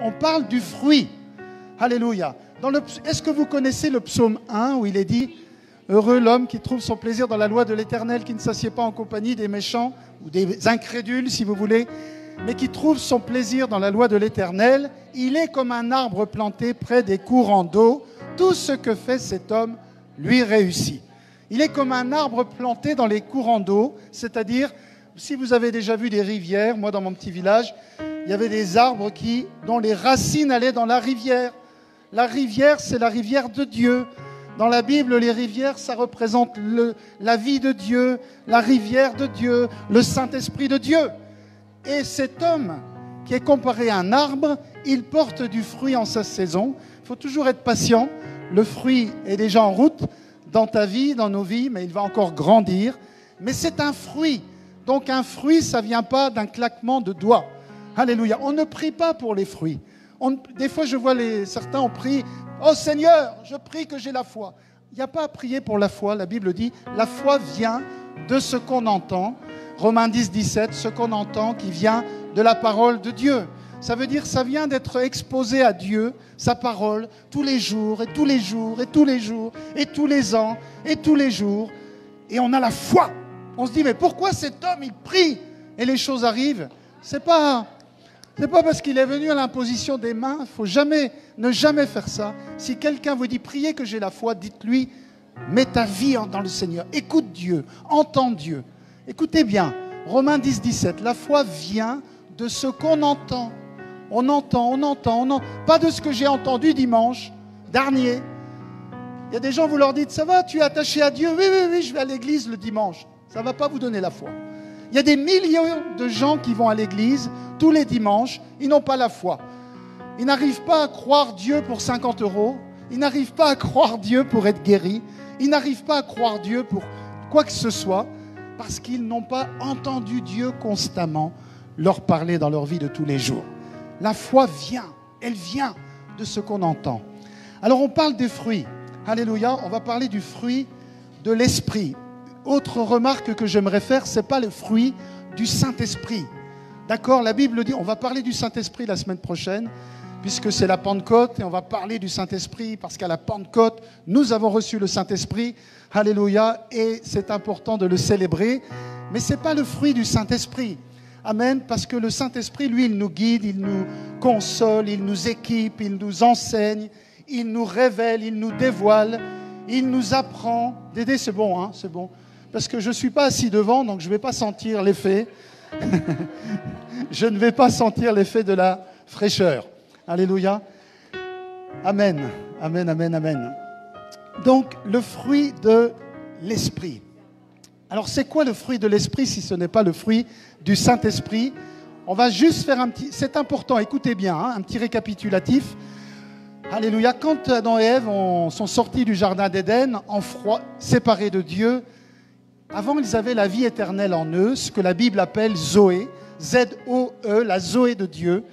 on parle du fruit. Alléluia. Est-ce que vous connaissez le psaume 1 où il est dit « Heureux l'homme qui trouve son plaisir dans la loi de l'Éternel, qui ne s'assied pas en compagnie des méchants ou des incrédules, si vous voulez, mais qui trouve son plaisir dans la loi de l'Éternel. Il est comme un arbre planté près des courants d'eau. Tout ce que fait cet homme lui réussit. » Il est comme un arbre planté dans les courants d'eau, c'est-à-dire, si vous avez déjà vu des rivières, moi dans mon petit village, il y avait des arbres dont les racines allaient dans la rivière. La rivière, c'est la rivière de Dieu. Dans la Bible, les rivières, ça représente la vie de Dieu, la rivière de Dieu, le Saint-Esprit de Dieu. Et cet homme qui est comparé à un arbre, il porte du fruit en sa saison. Il faut toujours être patient. Le fruit est déjà en route dans ta vie, dans nos vies, mais il va encore grandir. Mais c'est un fruit. Donc un fruit, ça ne vient pas d'un claquement de doigts. Alléluia. On ne prie pas pour les fruits. Des fois, je vois certains ont prié « Oh Seigneur, je prie que j'ai la foi ». Il n'y a pas à prier pour la foi. La Bible dit « La foi vient de ce qu'on entend ». Romains 10, 17, ce qu'on entend qui vient de la parole de Dieu. Ça veut dire ça vient d'être exposé à Dieu, sa parole, tous les jours, et tous les jours, et tous les jours, et tous les ans, et tous les jours. Et on a la foi. On se dit, mais pourquoi cet homme, il prie et les choses arrivent? C'est pas parce qu'il est venu à l'imposition des mains. Il faut ne jamais faire ça. Si quelqu'un vous dit, priez que j'ai la foi, dites-lui, mets ta vie dans le Seigneur. Écoute Dieu, entends Dieu. Écoutez bien, Romains 10, 17, la foi vient de ce qu'on entend. On entend. Pas de ce que j'ai entendu dimanche dernier. Il y a des gens, vous leur dites, ça va, tu es attaché à Dieu? Oui, je vais à l'église le dimanche. Ça ne va pas vous donner la foi. Il y a des millions de gens qui vont à l'église tous les dimanches, ils n'ont pas la foi. Ils n'arrivent pas à croire Dieu pour 50 €. Ils n'arrivent pas à croire Dieu pour être guéris. Ils n'arrivent pas à croire Dieu pour quoi que ce soit, parce qu'ils n'ont pas entendu Dieu constamment leur parler dans leur vie de tous les jours. La foi elle vient de ce qu'on entend. Alors on parle des fruits. Alléluia, on va parler du fruit de l'esprit. Autre remarque que j'aimerais faire, ce n'est pas le fruit du Saint-Esprit. D'accord, la Bible dit, on va parler du Saint-Esprit la semaine prochaine, puisque c'est la Pentecôte, et on va parler du Saint-Esprit, parce qu'à la Pentecôte, nous avons reçu le Saint-Esprit. Alléluia, et c'est important de le célébrer. Mais ce n'est pas le fruit du Saint-Esprit. Amen, parce que le Saint-Esprit, lui, il nous guide, il nous console, il nous équipe, il nous enseigne, il nous révèle, il nous dévoile, il nous apprend. Dédé, c'est bon, hein, c'est bon. Parce que je ne suis pas assis devant, donc je ne vais pas sentir l'effet. Je ne vais pas sentir l'effet de la fraîcheur. Alléluia. Amen, amen, amen, amen. Donc, le fruit de l'Esprit. Alors, c'est quoi le fruit de l'Esprit si ce n'est pas le fruit du Saint-Esprit? On va juste faire c'est important, écoutez bien, hein, un petit récapitulatif. Alléluia. Quand Adam et Ève sont sortis du jardin d'Éden, en froid, séparés de Dieu, avant ils avaient la vie éternelle en eux, ce que la Bible appelle Zoé, Z-O-E, la Zoé de Dieu,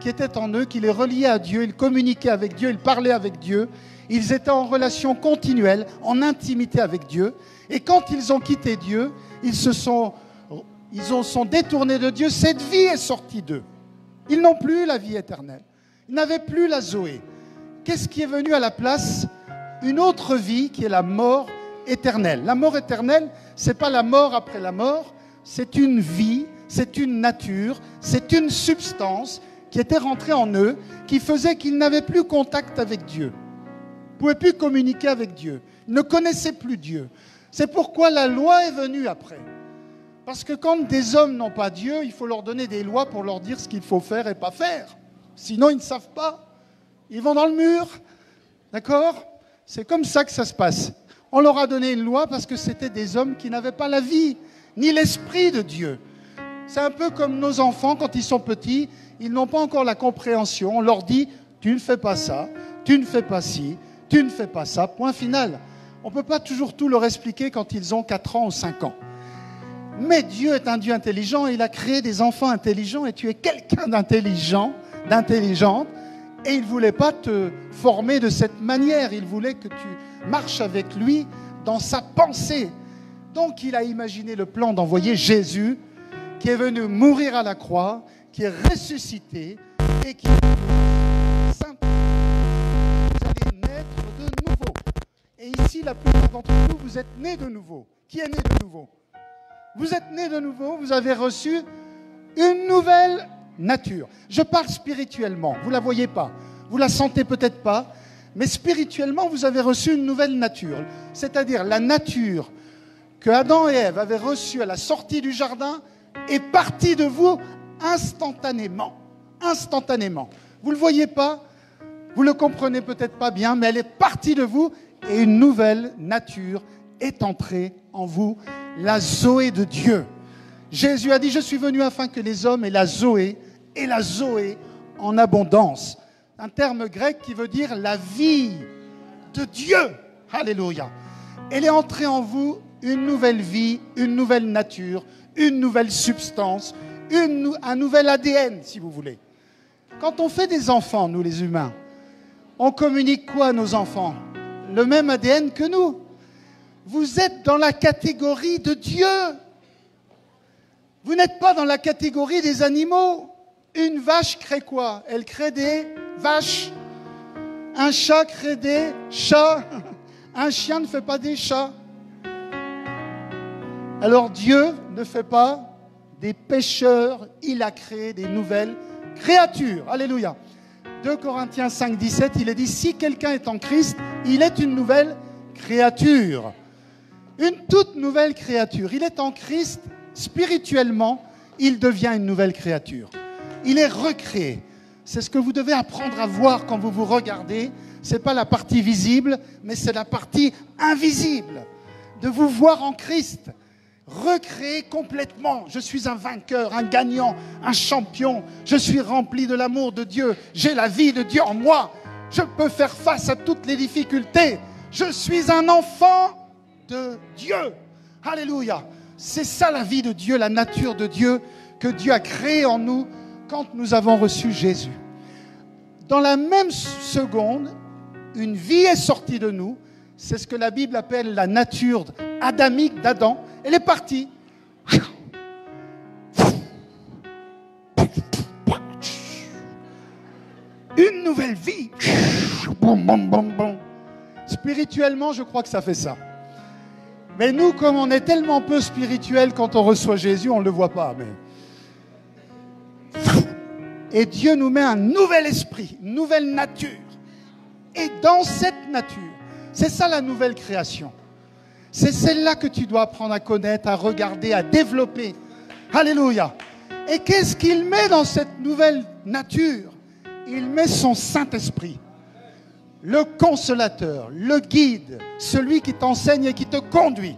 qui était en eux, qui les reliait à Dieu, ils communiquaient avec Dieu, ils parlaient avec Dieu, ils étaient en relation continuelle, en intimité avec Dieu. Et quand ils ont quitté Dieu, ils se sont détournés de Dieu, cette vie est sortie d'eux. Ils n'ont plus la vie éternelle. Ils n'avaient plus la Zoé. Qu'est-ce qui est venu à la place? Une autre vie qui est la mort éternelle. La mort éternelle, ce n'est pas la mort après la mort, c'est une vie, c'est une nature, c'est une substance qui était rentrée en eux, qui faisait qu'ils n'avaient plus contact avec Dieu. Ils ne pouvaient plus communiquer avec Dieu. Ils ne connaissaient plus Dieu. C'est pourquoi la loi est venue après. Parce que quand des hommes n'ont pas Dieu, il faut leur donner des lois pour leur dire ce qu'il faut faire et pas faire. Sinon, ils ne savent pas. Ils vont dans le mur. D'accord? C'est comme ça que ça se passe. On leur a donné une loi parce que c'était des hommes qui n'avaient pas la vie, ni l'esprit de Dieu. C'est un peu comme nos enfants, quand ils sont petits, ils n'ont pas encore la compréhension. On leur dit, tu ne fais pas ça, tu ne fais pas ci, tu ne fais pas ça, point final. On ne peut pas toujours tout leur expliquer quand ils ont 4 ans ou 5 ans. Mais Dieu est un Dieu intelligent, il a créé des enfants intelligents et tu es quelqu'un d'intelligent, d'intelligente, et il ne voulait pas te former de cette manière, il voulait que tu marches avec lui dans sa pensée. Donc il a imaginé le plan d'envoyer Jésus, qui est venu mourir à la croix, qui est ressuscité et qui Et ici, la plupart d'entre vous, vous êtes nés de nouveau. Qui est né de nouveau? Vous êtes nés de nouveau, vous avez reçu une nouvelle nature. Je parle spirituellement, vous ne la voyez pas, vous ne la sentez peut-être pas, mais spirituellement, vous avez reçu une nouvelle nature. C'est-à-dire la nature que Adam et Ève avaient reçue à la sortie du jardin est partie de vous instantanément. Instantanément. Vous ne le voyez pas, vous ne le comprenez peut-être pas bien, mais elle est partie de vous et une nouvelle nature est entrée en vous, la Zoé de Dieu. Jésus a dit, je suis venu afin que les hommes aient la Zoé, et la Zoé en abondance. Un terme grec qui veut dire la vie de Dieu. Alléluia. Elle est entrée en vous une nouvelle vie, une nouvelle nature, une nouvelle substance, un nouvel ADN, si vous voulez. Quand on fait des enfants, nous les humains, on communique quoi à nos enfants? Le même ADN que nous. Vous êtes dans la catégorie de Dieu. Vous n'êtes pas dans la catégorie des animaux. Une vache crée quoi? Elle crée des vaches. Un chat crée des chats. Un chien ne fait pas des chats. Alors Dieu ne fait pas des pécheurs. Il a créé des nouvelles créatures. Alléluia. 2 Corinthiens 5, 17, il est dit, si quelqu'un est en Christ, il est une nouvelle créature. Une toute nouvelle créature. Il est en Christ, spirituellement, il devient une nouvelle créature. Il est recréé. C'est ce que vous devez apprendre à voir quand vous vous regardez. Ce n'est pas la partie visible, mais c'est la partie invisible. De vous voir en Christ, recréé complètement. Je suis un vainqueur, un gagnant, un champion. Je suis rempli de l'amour de Dieu. J'ai la vie de Dieu en moi. Je peux faire face à toutes les difficultés. Je suis un enfant de Dieu. Alléluia. C'est ça la vie de Dieu, la nature de Dieu que Dieu a créée en nous quand nous avons reçu Jésus. Dans la même seconde, une vie est sortie de nous. C'est ce que la Bible appelle la nature adamique d'Adam. Elle est partie. Une nouvelle vie. Spirituellement, je crois que ça fait ça. Mais nous, comme on est tellement peu spirituel quand on reçoit Jésus, on ne le voit pas. Mais... Et Dieu nous met un nouvel esprit, une nouvelle nature. Et dans cette nature, c'est ça la nouvelle création. C'est celle-là que tu dois apprendre à connaître, à regarder, à développer. Alléluia. Et qu'est-ce qu'il met dans cette nouvelle nature? Il met son Saint-Esprit. Le consolateur, le guide, celui qui t'enseigne et qui te conduit.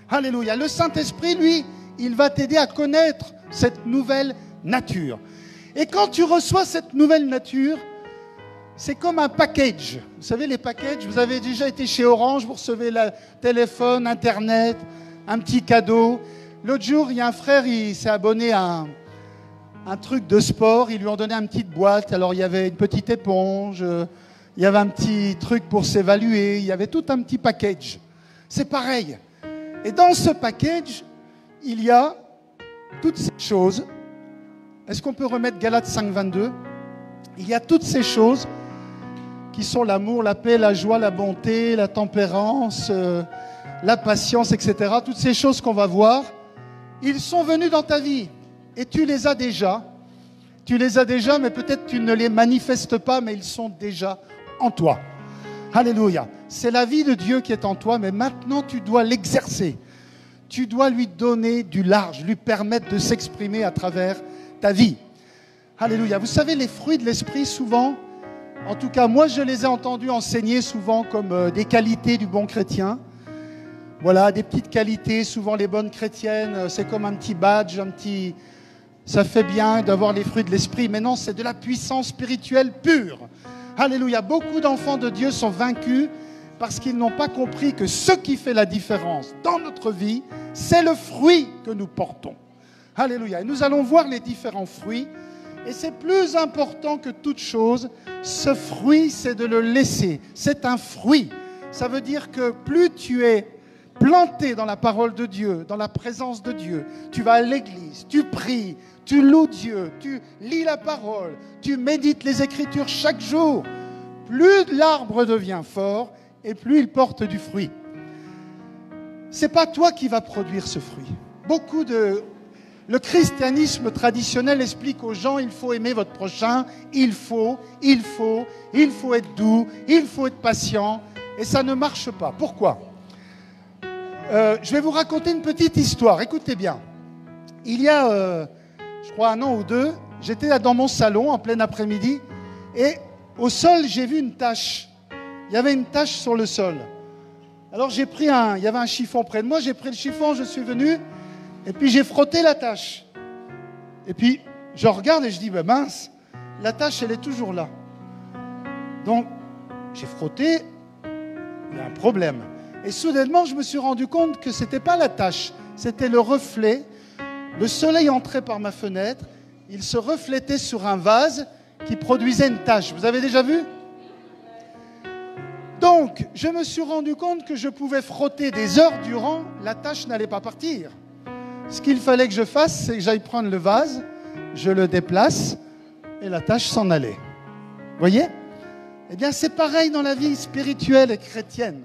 Alléluia. Le Saint-Esprit, lui, il va t'aider à connaître cette nouvelle nature. Et quand tu reçois cette nouvelle nature, c'est comme un package. Vous savez, les packages, vous avez déjà été chez Orange, vous recevez le téléphone, Internet, un petit cadeau. L'autre jour, il y a un frère, il s'est abonné à un truc de sport. Ils lui ont donné une petite boîte. Alors, il y avait une petite éponge, il y avait un petit truc pour s'évaluer, il y avait tout un petit package. C'est pareil. Et dans ce package, il y a toutes ces choses. Est-ce qu'on peut remettre Galates 5, 22 ? Il y a toutes ces choses qui sont l'amour, la paix, la joie, la bonté, la tempérance, la patience, etc. Toutes ces choses qu'on va voir, ils sont venus dans ta vie. Et tu les as déjà. Tu les as déjà, mais peut-être tu ne les manifestes pas, mais ils sont déjà en toi. Alléluia. C'est la vie de Dieu qui est en toi, mais maintenant tu dois l'exercer. Tu dois lui donner du large, lui permettre de s'exprimer à travers ta vie. Alléluia. Vous savez, les fruits de l'esprit, souvent, en tout cas, moi, je les ai entendus enseigner souvent comme des qualités du bon chrétien. Voilà, des petites qualités, souvent les bonnes chrétiennes, c'est comme un petit badge, ça fait bien d'avoir les fruits de l'esprit, mais non, c'est de la puissance spirituelle pure. Alléluia. Beaucoup d'enfants de Dieu sont vaincus parce qu'ils n'ont pas compris que ce qui fait la différence dans notre vie, c'est le fruit que nous portons. Alléluia. Et nous allons voir les différents fruits. Et c'est plus important que toute chose, ce fruit, c'est de le laisser. C'est un fruit. Ça veut dire que plus tu es planté dans la parole de Dieu, dans la présence de Dieu, tu vas à l'église, tu pries, tu loues Dieu, tu lis la parole, tu médites les Écritures chaque jour. Plus l'arbre devient fort et plus il porte du fruit. C'est pas toi qui vas produire ce fruit. Le christianisme traditionnel explique aux gens, il faut aimer votre prochain, il faut être doux, il faut être patient, et ça ne marche pas. Pourquoi ? Je vais vous raconter une petite histoire, écoutez bien. Il y a, je crois, 1 an ou 2, j'étais là dans mon salon en plein après-midi, et au sol, j'ai vu une tache. Il y avait une tache sur le sol. Alors il y avait un chiffon près de moi, j'ai pris le chiffon, je suis venu, et puis j'ai frotté la tache. Et puis je regarde et je dis, ben mince, la tache elle est toujours là. Donc j'ai frotté, il y a un problème. Et soudainement je me suis rendu compte que ce n'était pas la tache, c'était le reflet. Le soleil entrait par ma fenêtre, il se reflétait sur un vase qui produisait une tache. Vous avez déjà vu ? Donc, je me suis rendu compte que je pouvais frotter des heures durant, la tache n'allait pas partir. Ce qu'il fallait que je fasse, c'est que j'aille prendre le vase, je le déplace, et la tache s'en allait. Vous voyez ? Eh bien, c'est pareil dans la vie spirituelle et chrétienne.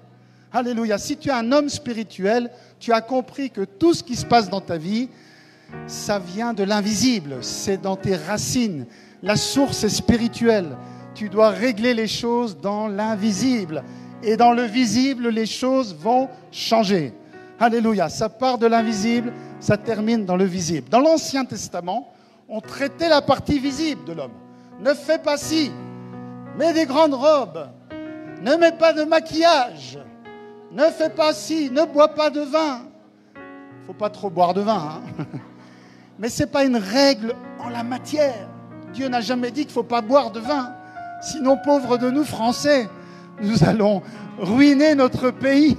Alléluia. Si tu es un homme spirituel, tu as compris que tout ce qui se passe dans ta vie, ça vient de l'invisible, c'est dans tes racines. La source est spirituelle. Tu dois régler les choses dans l'invisible. Et dans le visible, les choses vont changer. Alléluia. Ça part de l'invisible, ça termine dans le visible. Dans l'Ancien Testament, on traitait la partie visible de l'homme. Ne fais pas ci, mets des grandes robes, ne mets pas de maquillage, ne fais pas ci, ne bois pas de vin. Il ne faut pas trop boire de vin, hein. Mais ce n'est pas une règle en la matière. Dieu n'a jamais dit qu'il ne faut pas boire de vin. Sinon, pauvres de nous, Français, nous allons ruiner notre pays.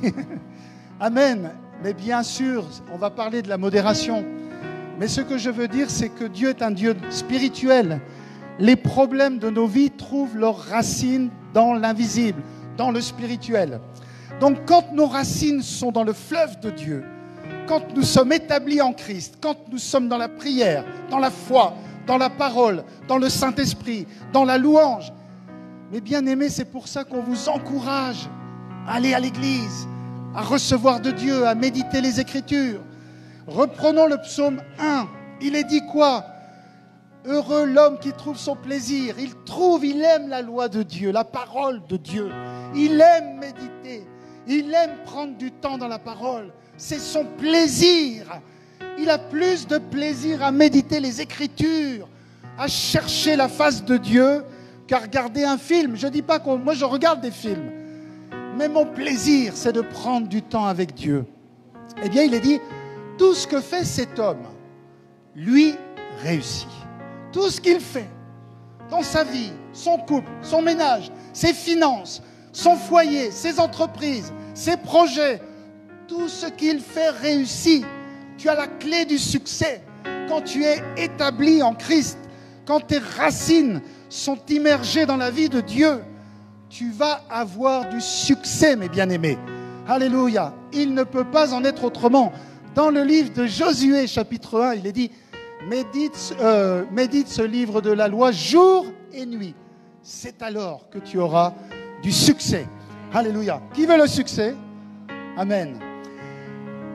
Amen. Mais bien sûr, on va parler de la modération. Mais ce que je veux dire, c'est que Dieu est un Dieu spirituel. Les problèmes de nos vies trouvent leurs racines dans l'invisible, dans le spirituel. Donc, quand nos racines sont dans le fleuve de Dieu, quand nous sommes établis en Christ, quand nous sommes dans la prière, dans la foi, dans la parole, dans le Saint-Esprit, dans la louange, mes bien-aimés, c'est pour ça qu'on vous encourage à aller à l'église, à recevoir de Dieu, à méditer les Écritures. Reprenons le psaume 1. Il est dit quoi ? Heureux l'homme qui trouve son plaisir. Il aime la loi de Dieu, la parole de Dieu. Il aime méditer. Il aime prendre du temps dans la parole. C'est son plaisir. Il a plus de plaisir à méditer les Écritures, à chercher la face de Dieu, qu'à regarder un film. Je ne dis pas que moi je regarde des films, mais mon plaisir c'est de prendre du temps avec Dieu. Eh bien il est dit, tout ce que fait cet homme, lui réussit. Tout ce qu'il fait dans sa vie, son couple, son ménage, ses finances, son foyer, ses entreprises, ses projets, tout ce qu'il fait réussit. Tu as la clé du succès quand tu es établi en Christ, quand tes racines sont immergées dans la vie de Dieu. Tu vas avoir du succès, mes bien-aimés. Alléluia. Il ne peut pas en être autrement. Dans le livre de Josué, chapitre 1, il est dit, médite ce livre de la loi jour et nuit. C'est alors que tu auras du succès. Alléluia. Qui veut le succès ? Amen.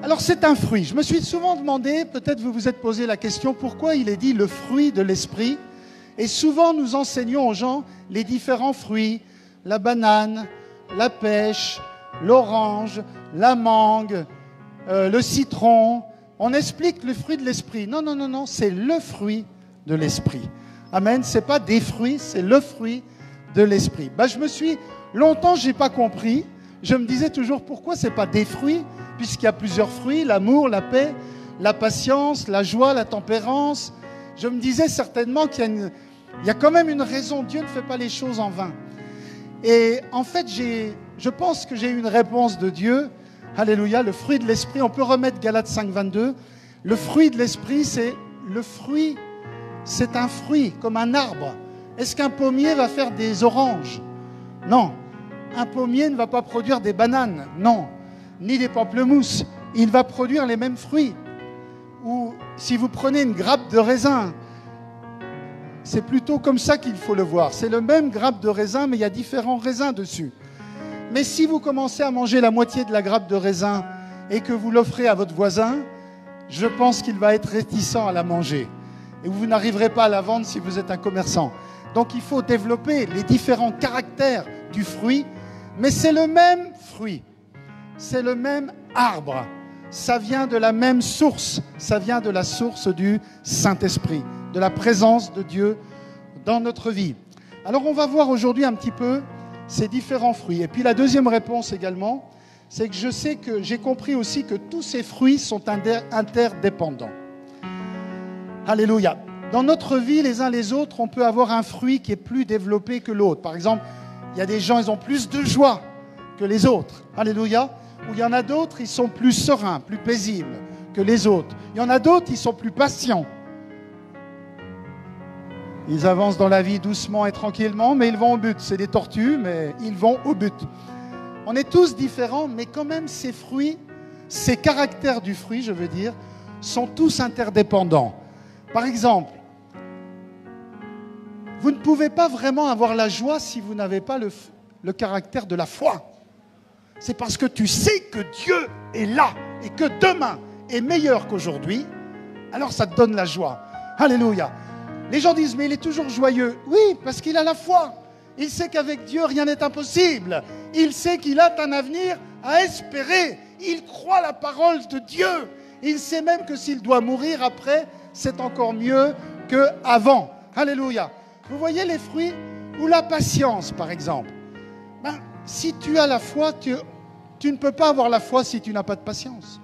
Alors c'est un fruit. Je me suis souvent demandé, peut-être vous vous êtes posé la question, pourquoi il est dit le fruit de l'esprit ? Et souvent nous enseignons aux gens les différents fruits, la banane, la pêche, l'orange, la mangue, le citron. On explique le fruit de l'esprit. Non, non, non, non, c'est le fruit de l'esprit. Amen. C'est pas des fruits, c'est le fruit de l'esprit. Longtemps, je n'ai pas compris. Je me disais toujours, pourquoi c'est pas des fruits ? Puisqu'il y a plusieurs fruits, l'amour, la paix, la patience, la joie, la tempérance. Je me disais certainement qu'il y a quand même une raison. Dieu ne fait pas les choses en vain. Et en fait, je pense que j'ai eu une réponse de Dieu. Alléluia, le fruit de l'esprit. On peut remettre Galates 5, 22. Le fruit de l'esprit, c'est un fruit, comme un arbre. Est-ce qu'un pommier va faire des oranges ? Non. Un pommier ne va pas produire des bananes. Non. Ni des pamplemousses. Il va produire les mêmes fruits. Ou si vous prenez une grappe de raisin, c'est plutôt comme ça qu'il faut le voir. C'est le même grappe de raisin, mais il y a différents raisins dessus. Mais si vous commencez à manger la moitié de la grappe de raisin et que vous l'offrez à votre voisin, je pense qu'il va être réticent à la manger. Et vous n'arriverez pas à la vendre si vous êtes un commerçant. Donc il faut développer les différents caractères du fruit, mais c'est le même fruit, c'est le même arbre. Ça vient de la même source, ça vient de la source du Saint-Esprit, de la présence de Dieu dans notre vie. Alors on va voir aujourd'hui un petit peu ces différents fruits. Et puis la deuxième réponse également, c'est que je sais que j'ai compris aussi que tous ces fruits sont interdépendants. Alléluia. Dans notre vie, les uns les autres, on peut avoir un fruit qui est plus développé que l'autre. Par exemple, il y a des gens, ils ont plus de joie que les autres. Alléluia. Ou il y en a d'autres, ils sont plus sereins, plus paisibles que les autres. Il y en a d'autres, ils sont plus patients. Ils avancent dans la vie doucement et tranquillement, mais ils vont au but. C'est des tortues, mais ils vont au but. On est tous différents, mais quand même, ces fruits, ces caractères du fruit, je veux dire, sont tous interdépendants. Par exemple, vous ne pouvez pas vraiment avoir la joie si vous n'avez pas le caractère de la foi. C'est parce que tu sais que Dieu est là et que demain est meilleur qu'aujourd'hui, alors ça te donne la joie. Alléluia. Les gens disent, mais il est toujours joyeux. Oui, parce qu'il a la foi. Il sait qu'avec Dieu, rien n'est impossible. Il sait qu'il a un avenir à espérer. Il croit la parole de Dieu. Il sait même que s'il doit mourir après, c'est encore mieux qu'avant. Alléluia. Vous voyez les fruits ou la patience, par exemple. Si tu as la foi, tu ne peux pas avoir la foi si tu n'as pas de patience.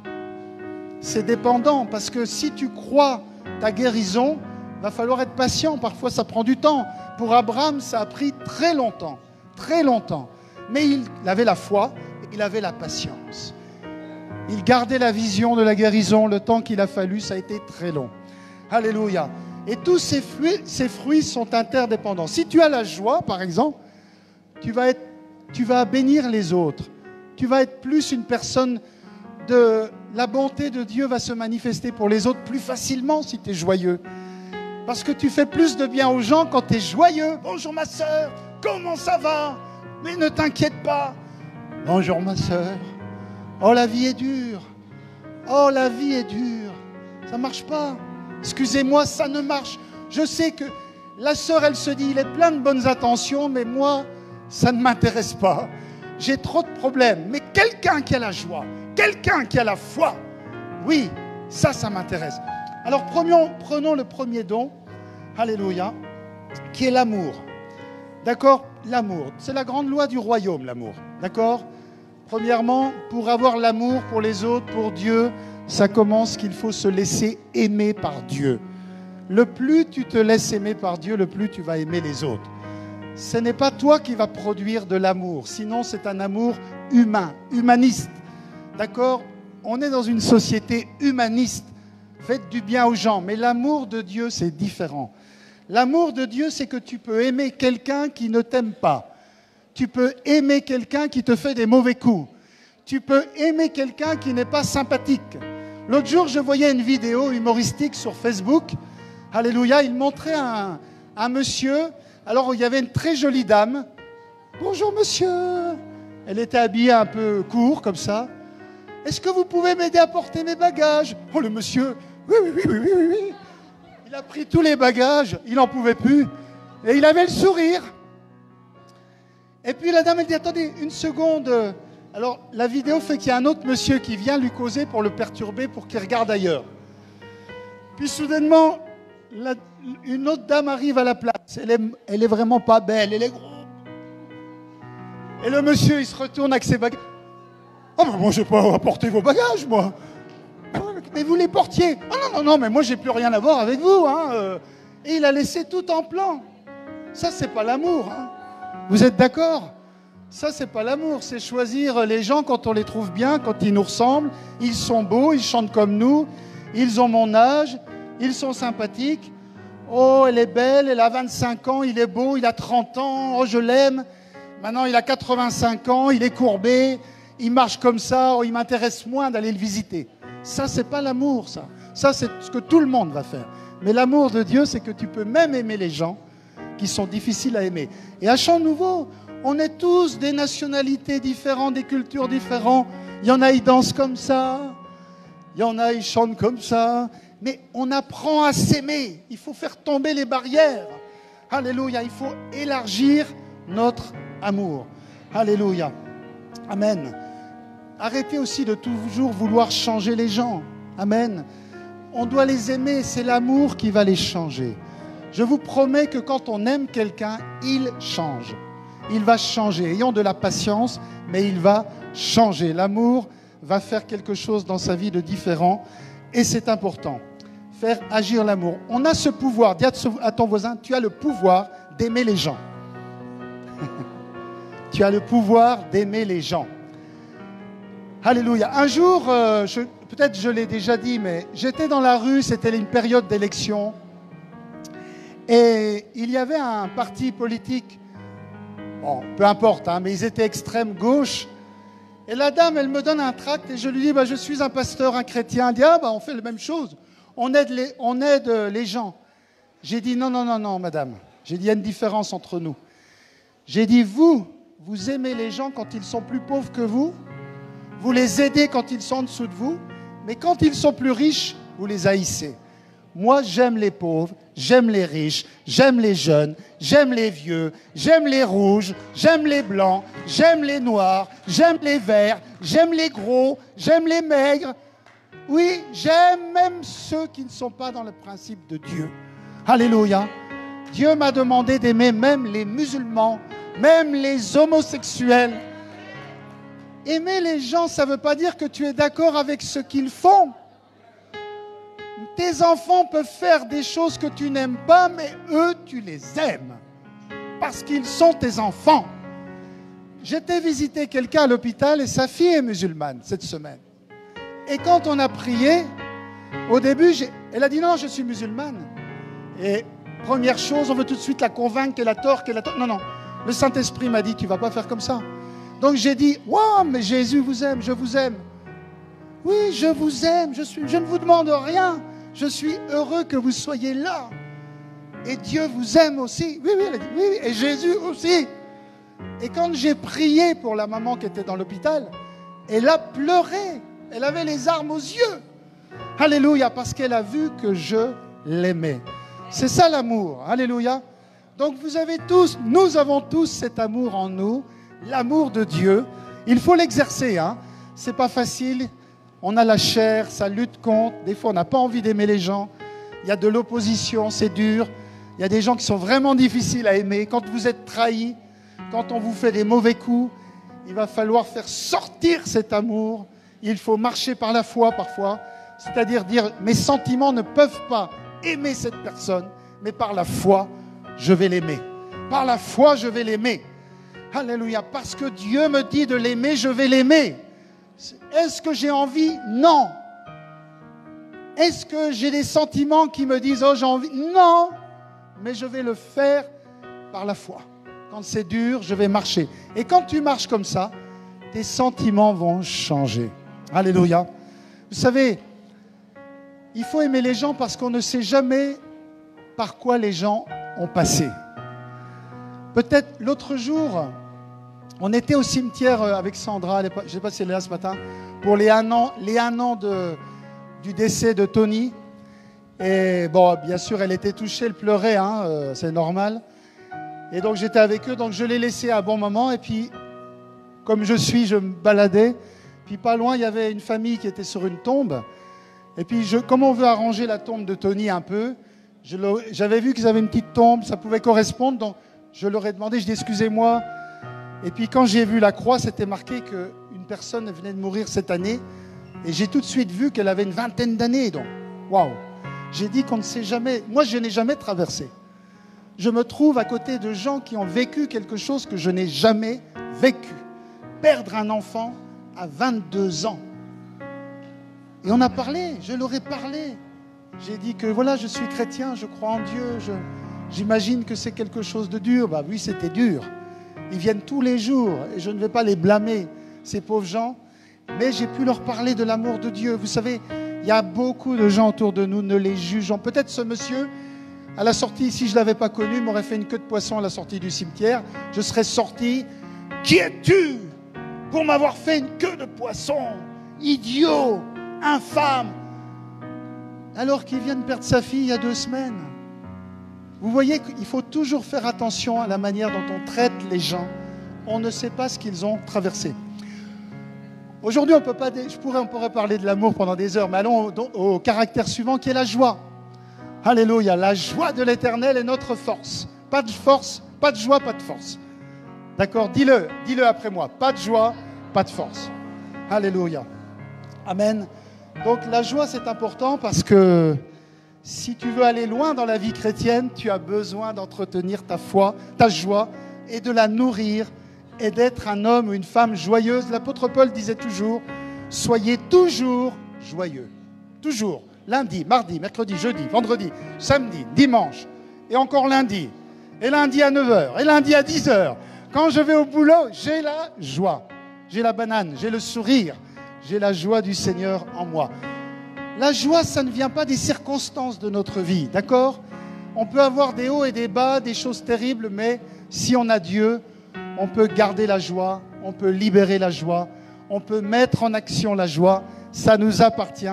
C'est dépendant, parce que si tu crois ta guérison, il va falloir être patient. Parfois, ça prend du temps. Pour Abraham, ça a pris très longtemps. Très longtemps. Mais il avait la foi, il avait la patience. Il gardait la vision de la guérison. Le temps qu'il a fallu, ça a été très long. Alléluia. Et tous ces fruits sont interdépendants. Si tu as la joie, par exemple, tu vas bénir les autres. Tu vas être plus une personne de... La bonté de Dieu va se manifester pour les autres plus facilement si tu es joyeux. Parce que tu fais plus de bien aux gens quand tu es joyeux. Bonjour ma sœur, comment ça va? Mais ne t'inquiète pas. Bonjour ma sœur. Oh la vie est dure. Oh la vie est dure. Ça ne marche pas. Excusez-moi, ça ne marche. Je sais que la sœur, elle se dit, il est plein de bonnes intentions, mais moi, ça ne m'intéresse pas. J'ai trop de problèmes. Mais quelqu'un qui a la joie, quelqu'un qui a la foi, oui, ça m'intéresse. Alors prenons le premier don, alléluia, qui est l'amour. D'accord? L'amour. C'est la grande loi du royaume, l'amour. D'accord? Premièrement, pour avoir l'amour pour les autres, pour Dieu, ça commence qu'il faut se laisser aimer par Dieu. Le plus tu te laisses aimer par Dieu, le plus tu vas aimer les autres. Ce n'est pas toi qui vas produire de l'amour, sinon c'est un amour humain, humaniste. D'accord? On est dans une société humaniste. Faites du bien aux gens, mais l'amour de Dieu, c'est différent. L'amour de Dieu, c'est que tu peux aimer quelqu'un qui ne t'aime pas. Tu peux aimer quelqu'un qui te fait des mauvais coups. Tu peux aimer quelqu'un qui n'est pas sympathique. L'autre jour, je voyais une vidéo humoristique sur Facebook. Alléluia, il montrait un monsieur. Alors, il y avait une très jolie dame. Bonjour, monsieur. Elle était habillée un peu court, comme ça. Est-ce que vous pouvez m'aider à porter mes bagages? Oh, le monsieur, oui. Il a pris tous les bagages, il n'en pouvait plus. Et il avait le sourire. Et puis la dame, elle dit, attendez, une seconde. Alors, la vidéo fait qu'il y a un autre monsieur qui vient lui causer pour le perturber, pour qu'il regarde ailleurs. Puis soudainement, une autre dame arrive à la place. Elle est vraiment pas belle, elle est grosse. Et le monsieur, il se retourne avec ses bagages. « Oh, mais moi, je n'ai pas apporté vos bagages, moi. »« Mais vous les portiez. »« Oh, non, mais moi, j'ai plus rien à voir avec vous. Hein. » Et il a laissé tout en plan. Ça, c'est pas l'amour. Hein. Vous êtes d'accord? Ça, c'est pas l'amour. C'est choisir les gens quand on les trouve bien, quand ils nous ressemblent. Ils sont beaux, ils chantent comme nous. Ils ont mon âge. Ils sont sympathiques. Oh, elle est belle, elle a 25 ans, il est beau, il a 30 ans. Oh, je l'aime. Maintenant, il a 85 ans, il est courbé. Il marche comme ça, oh, il m'intéresse moins d'aller le visiter. Ça, c'est pas l'amour, ça. Ça, c'est ce que tout le monde va faire. Mais l'amour de Dieu, c'est que tu peux même aimer les gens qui sont difficiles à aimer. Et à Chant Nouveau, on est tous des nationalités différentes, des cultures différentes. Il y en a, ils dansent comme ça. Il y en a, ils chantent comme ça. Mais on apprend à s'aimer. Il faut faire tomber les barrières. Alléluia. Il faut élargir notre amour. Alléluia. Amen. Arrêtez aussi de toujours vouloir changer les gens. Amen. On doit les aimer. C'est l'amour qui va les changer. Je vous promets que quand on aime quelqu'un, il change. Il va changer. Ayons de la patience, mais il va changer. L'amour va faire quelque chose dans sa vie de différent. Et c'est important. Faire agir l'amour. On a ce pouvoir. Dis à ton voisin, tu as le pouvoir d'aimer les gens. Tu as le pouvoir d'aimer les gens. Alléluia. Un jour, peut-être je l'ai déjà dit, mais j'étais dans la rue, c'était une période d'élection. Et il y avait un parti politique, bon, peu importe, hein, mais ils étaient extrême gauche. Et la dame, elle me donne un tract et je lui dis, je suis un pasteur, un chrétien. Elle dit, on fait la même chose. On aide les gens. J'ai dit, non, madame. J'ai dit, il y a une différence entre nous. J'ai dit, vous aimez les gens quand ils sont plus pauvres que vous. Vous les aidez quand ils sont en dessous de vous. Mais quand ils sont plus riches, vous les haïssez. Moi, j'aime les pauvres, j'aime les riches, j'aime les jeunes, j'aime les vieux, j'aime les rouges, j'aime les blancs, j'aime les noirs, j'aime les verts, j'aime les gros, j'aime les maigres. Oui, j'aime même ceux qui ne sont pas dans le principe de Dieu. Alléluia. Dieu m'a demandé d'aimer même les musulmans, même les homosexuels. Aimer les gens, ça ne veut pas dire que tu es d'accord avec ce qu'ils font. Tes enfants peuvent faire des choses que tu n'aimes pas, mais eux, tu les aimes. Parce qu'ils sont tes enfants. J'étais visiter quelqu'un à l'hôpital et sa fille est musulmane cette semaine. Et quand on a prié, au début, elle a dit non, je suis musulmane. Et première chose, on veut tout de suite la convaincre qu'elle a tort, Non, le Saint-Esprit m'a dit, tu ne vas pas faire comme ça. Donc j'ai dit, wow, mais Jésus vous aime, je vous aime. Oui, je vous aime, je ne vous demande rien. Je suis heureux que vous soyez là. Et Dieu vous aime aussi. Oui, elle a dit, oui, et Jésus aussi. Et quand j'ai prié pour la maman qui était dans l'hôpital, elle a pleuré. Elle avait les larmes aux yeux. Alléluia, parce qu'elle a vu que je l'aimais. C'est ça l'amour. Alléluia. Donc nous avons tous cet amour en nous, l'amour de Dieu. Il faut l'exercer. C'est pas facile. On a la chair, ça lutte contre. Des fois, on n'a pas envie d'aimer les gens. Il y a de l'opposition, c'est dur. Il y a des gens qui sont vraiment difficiles à aimer. Quand vous êtes trahi, quand on vous fait des mauvais coups, il va falloir faire sortir cet amour. Il faut marcher par la foi parfois. C'est-à-dire dire, mes sentiments ne peuvent pas aimer cette personne, mais par la foi, je vais l'aimer. Par la foi, je vais l'aimer. Alléluia. Parce que Dieu me dit de l'aimer, je vais l'aimer. Est-ce que j'ai envie? Non. Est-ce que j'ai des sentiments qui me disent, j'ai envie? Non. Mais je vais le faire par la foi. Quand c'est dur, je vais marcher. Et quand tu marches comme ça, tes sentiments vont changer. Alléluia. Vous savez, il faut aimer les gens parce qu'on ne sait jamais par quoi les gens ont passé. Peut-être l'autre jour, on était au cimetière avec Sandra, je ne sais pas si elle est là ce matin, pour les 1 an du décès de Tony. Et bon, bien sûr, elle était touchée, elle pleurait, c'est normal. Et donc j'étais avec eux, donc je l'ai laissé à un bon moment. Et puis, comme je me baladais. Puis pas loin, il y avait une famille qui était sur une tombe. Et puis, comme on veut arranger la tombe de Tony un peu, j'avais vu qu'ils avaient une petite tombe, ça pouvait correspondre. Donc je leur ai demandé, je dis excusez-moi. Et puis quand j'ai vu la croix, c'était marqué qu'une personne venait de mourir cette année. Et j'ai tout de suite vu qu'elle avait une 20aine d'années. Donc, waouh! J'ai dit qu'on ne sait jamais. Moi, je n'ai jamais traversé. Je me trouve à côté de gens qui ont vécu quelque chose que je n'ai jamais vécu. Perdre un enfant à 22 ans. Et on a parlé, je leur ai parlé. J'ai dit que voilà, je suis chrétien, je crois en Dieu. J'imagine que c'est quelque chose de dur. Oui, c'était dur. Ils viennent tous les jours et je ne vais pas les blâmer, ces pauvres gens. Mais j'ai pu leur parler de l'amour de Dieu. Vous savez, il y a beaucoup de gens autour de nous, ne les jugeons. Peut-être ce monsieur, À la sortie, si je ne l'avais pas connu, il m'aurait fait une queue de poisson à la sortie du cimetière. Je serais sorti. Qui es-tu pour m'avoir fait une queue de poisson? Idiot, infâme. Alors qu'il vient de perdre sa fille il y a 2 semaines. Vous voyez qu'il faut toujours faire attention à la manière dont on traite les gens. On ne sait pas ce qu'ils ont traversé. Aujourd'hui, on pourrait parler de l'amour pendant des heures, mais allons au caractère suivant qui est la joie. Alléluia, la joie de l'Éternel est notre force. Pas de force, pas de joie, pas de force. D'accord, dis-le après moi. Pas de joie, pas de force. Alléluia. Amen. Donc la joie, c'est important parce que si tu veux aller loin dans la vie chrétienne, tu as besoin d'entretenir ta foi, ta joie et de la nourrir et d'être un homme ou une femme joyeuse. L'apôtre Paul disait toujours, soyez toujours joyeux. Toujours. Lundi, mardi, mercredi, jeudi, vendredi, samedi, dimanche, et encore lundi, et lundi à 9h, et lundi à 10h. Quand je vais au boulot, j'ai la joie, j'ai la banane, j'ai le sourire, j'ai la joie du Seigneur en moi. La joie, ça ne vient pas des circonstances de notre vie, d'accord? On peut avoir des hauts et des bas, des choses terribles, mais si on a Dieu, on peut garder la joie, on peut libérer la joie, on peut mettre en action la joie, ça nous appartient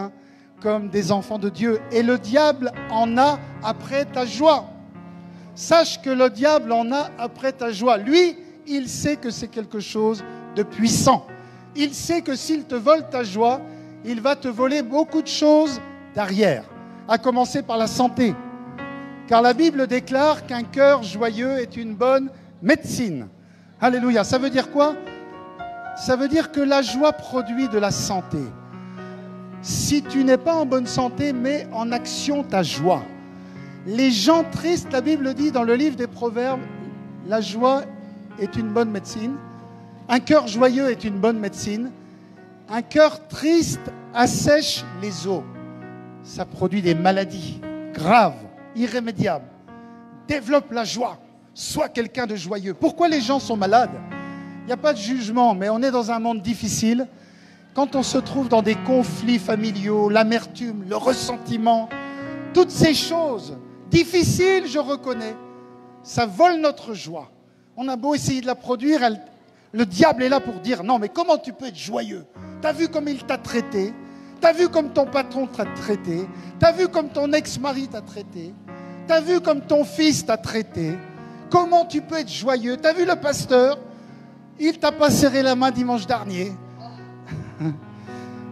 comme des enfants de Dieu. Et le diable en a après ta joie. Sache que le diable en a après ta joie. Lui, il sait que c'est quelque chose de puissant. Il sait que s'il te vole ta joie, il va te voler beaucoup de choses derrière, à commencer par la santé. Car la Bible déclare qu'un cœur joyeux est une bonne médecine. Alléluia. Ça veut dire quoi? Ça veut dire que la joie produit de la santé. Si tu n'es pas en bonne santé, mets en action ta joie. Les gens tristes, la Bible dit dans le livre des Proverbes, la joie est une bonne médecine. Un cœur joyeux est une bonne médecine. Un cœur triste assèche les os. Ça produit des maladies graves, irrémédiables. Développe la joie. Sois quelqu'un de joyeux. Pourquoi les gens sont malades? Il n'y a pas de jugement, mais on est dans un monde difficile. Quand on se trouve dans des conflits familiaux, l'amertume, le ressentiment, toutes ces choses difficiles, je reconnais, ça vole notre joie. On a beau essayer de la produire, le diable est là pour dire, non mais comment tu peux être joyeux? T'as vu comme il t'a traité? T'as vu comme ton patron t'a traité? T'as vu comme ton ex-mari t'a traité? T'as vu comme ton fils t'a traité? Comment tu peux être joyeux? T'as vu le pasteur? Il t'a pas serré la main dimanche dernier.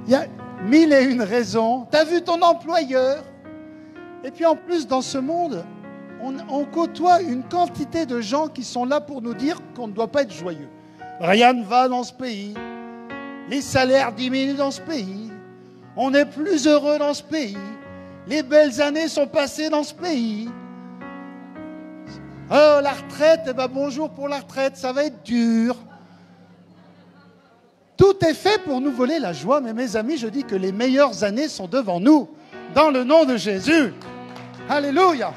Il y a 1001 raisons. Tu as vu ton employeur. Et puis en plus, dans ce monde, on côtoie une quantité de gens qui sont là pour nous dire qu'on ne doit pas être joyeux. Rien ne va dans ce pays. Les salaires diminuent dans ce pays. On est plus heureux dans ce pays. Les belles années sont passées dans ce pays. Oh, la retraite, eh ben bonjour pour la retraite, ça va être dur. Tout est fait pour nous voler la joie, mais mes amis, je dis que les meilleures années sont devant nous, dans le nom de Jésus. Alléluia.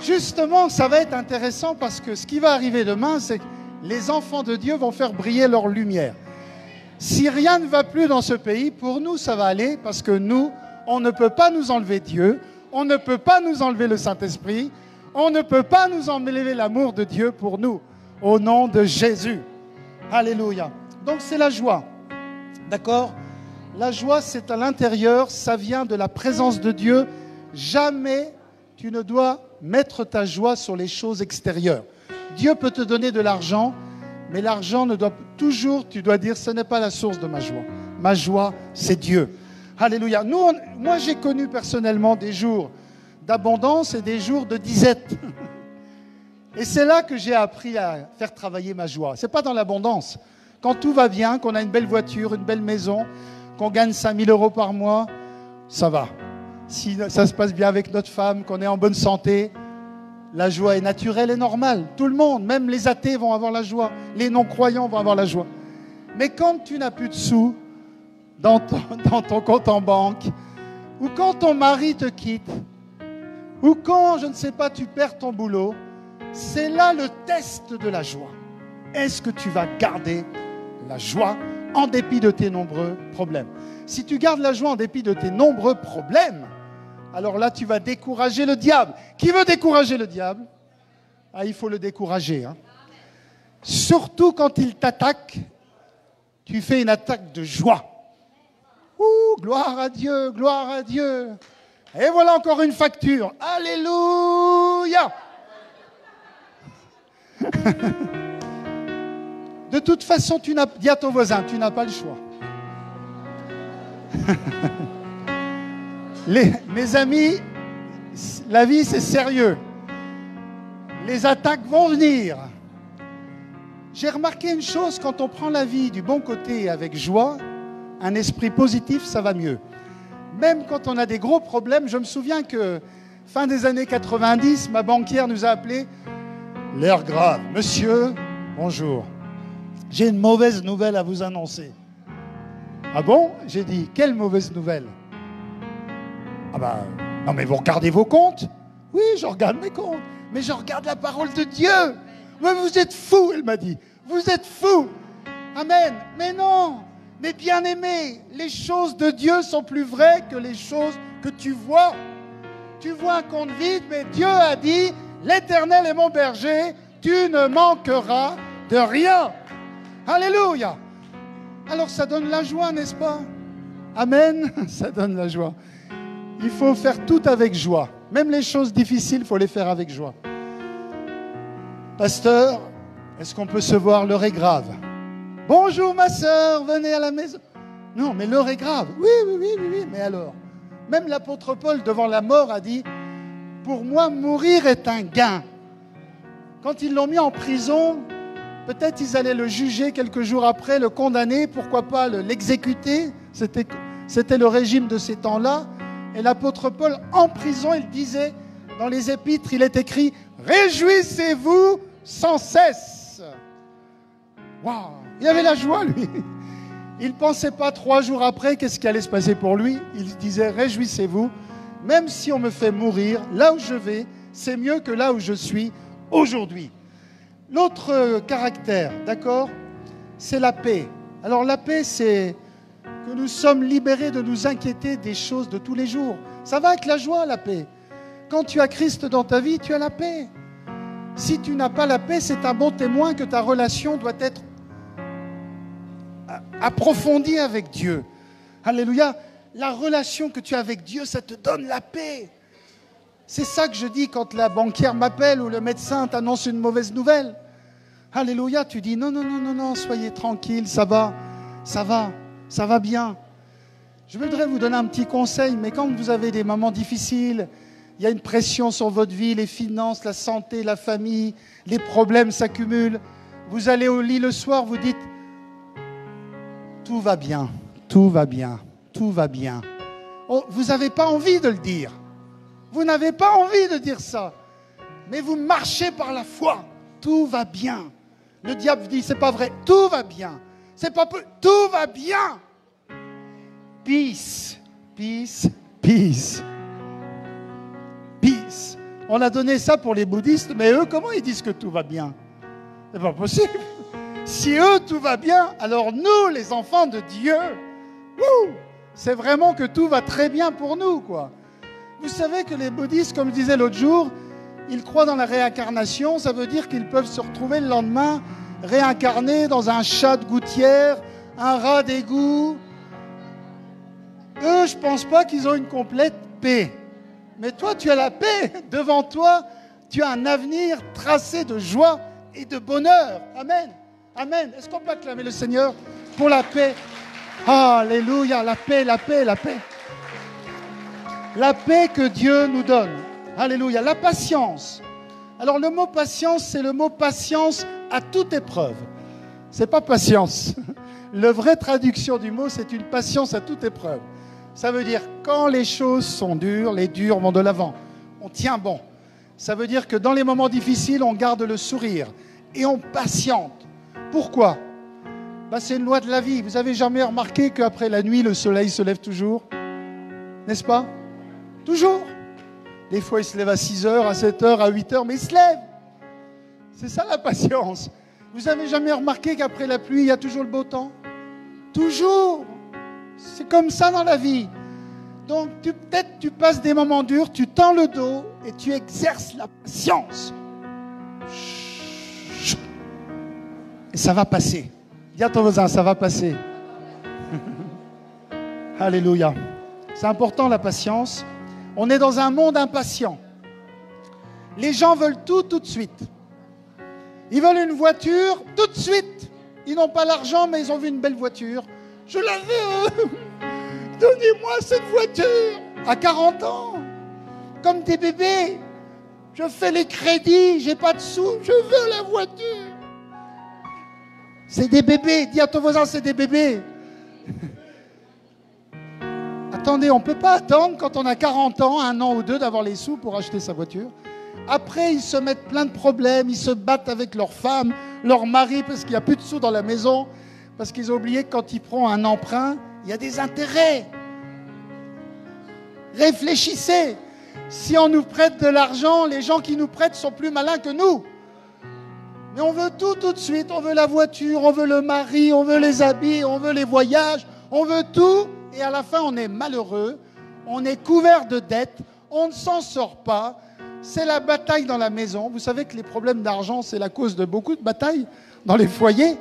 Justement, ça va être intéressant parce que ce qui va arriver demain, c'est que les enfants de Dieu vont faire briller leur lumière. Si rien ne va plus dans ce pays, pour nous, ça va aller parce que nous, on ne peut pas nous enlever Dieu, on ne peut pas nous enlever le Saint-Esprit, on ne peut pas nous enlever l'amour de Dieu pour nous, au nom de Jésus. Alléluia. Donc c'est la joie, d'accord? La joie, c'est à l'intérieur, ça vient de la présence de Dieu. Jamais tu ne dois mettre ta joie sur les choses extérieures. Dieu peut te donner de l'argent, mais l'argent ne doit toujours, tu dois dire, ce n'est pas la source de ma joie. Ma joie, c'est Dieu. Alléluia. Moi, j'ai connu personnellement des jours d'abondance et des jours de disette. Et c'est là que j'ai appris à faire travailler ma joie. Ce n'est pas dans l'abondance. Quand tout va bien, qu'on a une belle voiture, une belle maison, qu'on gagne 5 000 € par mois, ça va. Si ça se passe bien avec notre femme, qu'on est en bonne santé, la joie est naturelle et normale. Tout le monde, même les athées vont avoir la joie. Les non-croyants vont avoir la joie. Mais quand tu n'as plus de sous dans ton compte en banque, ou quand ton mari te quitte, ou quand, je ne sais pas, tu perds ton boulot, c'est là le test de la joie. Est-ce que tu vas garder la joie en dépit de tes nombreux problèmes? Si tu gardes la joie en dépit de tes nombreux problèmes, alors là, tu vas décourager le diable. Qui veut décourager le diable? Ah, il faut le décourager. Hein. Surtout quand il t'attaque, tu fais une attaque de joie. Ouh, gloire à Dieu, gloire à Dieu. Et voilà encore une facture. Alléluia. De toute façon, dis à ton voisin, tu n'as pas le choix. Mes amis, la vie c'est sérieux. Les attaques vont venir. J'ai remarqué une chose, quand on prend la vie du bon côté avec joie, un esprit positif, ça va mieux. Même quand on a des gros problèmes, je me souviens que fin des années 90, ma banquière nous a appelés. L'heure grave. Monsieur, bonjour. J'ai une mauvaise nouvelle à vous annoncer. Ah bon? J'ai dit, quelle mauvaise nouvelle? Ah ben, non mais vous regardez vos comptes? Oui, je regarde mes comptes. Mais je regarde la parole de Dieu. Mais vous êtes fous, elle m'a dit. Vous êtes fous. Amen. Mais non. Mais bien aimé, les choses de Dieu sont plus vraies que les choses que tu vois. Tu vois un compte vide, mais Dieu a dit, l'Éternel est mon berger, tu ne manqueras de rien. Alléluia. Alors ça donne la joie, n'est-ce pas? Amen. Ça donne la joie. Il faut faire tout avec joie. Même les choses difficiles, il faut les faire avec joie. Pasteur, est-ce qu'on peut se voir? L'heure est grave. Bonjour ma sœur, venez à la maison. Non, mais l'heure est grave. Oui, mais alors? Même l'apôtre Paul, devant la mort, a dit, pour moi, mourir est un gain. Quand ils l'ont mis en prison, peut-être ils allaient le juger quelques jours après, le condamner, pourquoi pas l'exécuter. C'était le régime de ces temps-là. Et l'apôtre Paul, en prison, il disait, dans les épîtres, il est écrit, réjouissez-vous sans cesse. Waouh! Il avait la joie, lui. Il ne pensait pas 3 jours après qu'est-ce qui allait se passer pour lui. Il disait, réjouissez-vous, même si on me fait mourir, là où je vais, c'est mieux que là où je suis aujourd'hui. L'autre caractère, d'accord, c'est la paix. Alors la paix, c'est que nous sommes libérés de nous inquiéter des choses de tous les jours. Ça va avec la joie, la paix. Quand tu as Christ dans ta vie, tu as la paix. Si tu n'as pas la paix, c'est un bon témoin que ta relation doit être approfondie avec Dieu. Alléluia. La relation que tu as avec Dieu, ça te donne la paix. C'est ça que je dis quand la banquière m'appelle ou le médecin t'annonce une mauvaise nouvelle. Alléluia, tu dis non, soyez tranquille, ça va bien. Je voudrais vous donner un petit conseil, mais quand vous avez des moments difficiles, il y a une pression sur votre vie, les finances, la santé, la famille, les problèmes s'accumulent. Vous allez au lit le soir, vous dites tout va bien, tout va bien, tout va bien. Oh, vous n'avez pas envie de le dire. Vous n'avez pas envie de dire ça. Mais vous marchez par la foi. Tout va bien. Le diable dit, c'est pas vrai. Tout va bien. C'est pas peu. Tout va bien. Peace, peace, peace. Peace. On a donné ça pour les bouddhistes, mais eux, comment ils disent que tout va bien? C'est pas possible. Si eux, tout va bien, alors nous, les enfants de Dieu, c'est vraiment que tout va très bien pour nous, quoi. Vous savez que les bouddhistes, comme je disais l'autre jour, ils croient dans la réincarnation. Ça veut dire qu'ils peuvent se retrouver le lendemain réincarnés dans un chat de gouttière, un rat d'égout. Eux, je ne pense pas qu'ils ont une complète paix. Mais toi, tu as la paix. Devant toi, tu as un avenir tracé de joie et de bonheur. Amen. Amen. Est-ce qu'on peut acclamer le Seigneur pour la paix? Alléluia, la paix, la paix, la paix. La paix que Dieu nous donne. Alléluia. La patience. Alors le mot patience, c'est le mot patience à toute épreuve. C'est pas patience. La vraie traduction du mot, c'est une patience à toute épreuve. Ça veut dire quand les choses sont dures, les durs vont de l'avant. On tient bon. Ça veut dire que dans les moments difficiles, on garde le sourire et on patiente. Pourquoi? C'est une loi de la vie. Vous avez jamais remarqué qu'après la nuit, le soleil se lève toujours? N'est-ce pas? Toujours. Des fois, il se lève à 6h, à 7h, à 8h, mais il se lève. C'est ça la patience. Vous avez jamais remarqué qu'après la pluie, il y a toujours le beau temps? Toujours. C'est comme ça dans la vie. Donc peut-être tu passes des moments durs, tu tends le dos et tu exerces la patience. Et ça va passer. Dis à ton voisin, ça va passer. Alléluia. C'est important la patience. On est dans un monde impatient. Les gens veulent tout de suite. Ils veulent une voiture tout de suite. Ils n'ont pas l'argent, mais ils ont vu une belle voiture. Je la veux. Donnez-moi cette voiture. À 40 ans, comme des bébés. Je fais les crédits, j'ai pas de sous, je veux la voiture. C'est des bébés. Dis à ton voisin, c'est des bébés. Attendez, on ne peut pas attendre quand on a 40 ans, 1 an ou 2, d'avoir les sous pour acheter sa voiture. Après, ils se mettent plein de problèmes, ils se battent avec leur femme, leur mari, parce qu'il n'y a plus de sous dans la maison, parce qu'ils ont oublié que quand ils prennent un emprunt, il y a des intérêts. Réfléchissez. Si on nous prête de l'argent, les gens qui nous prêtent sont plus malins que nous. Mais on veut tout de suite. On veut la voiture, on veut le mari, on veut les habits, on veut les voyages, on veut tout. Et à la fin, on est malheureux, on est couvert de dettes, on ne s'en sort pas. C'est la bataille dans la maison. Vous savez que les problèmes d'argent, c'est la cause de beaucoup de batailles dans les foyers.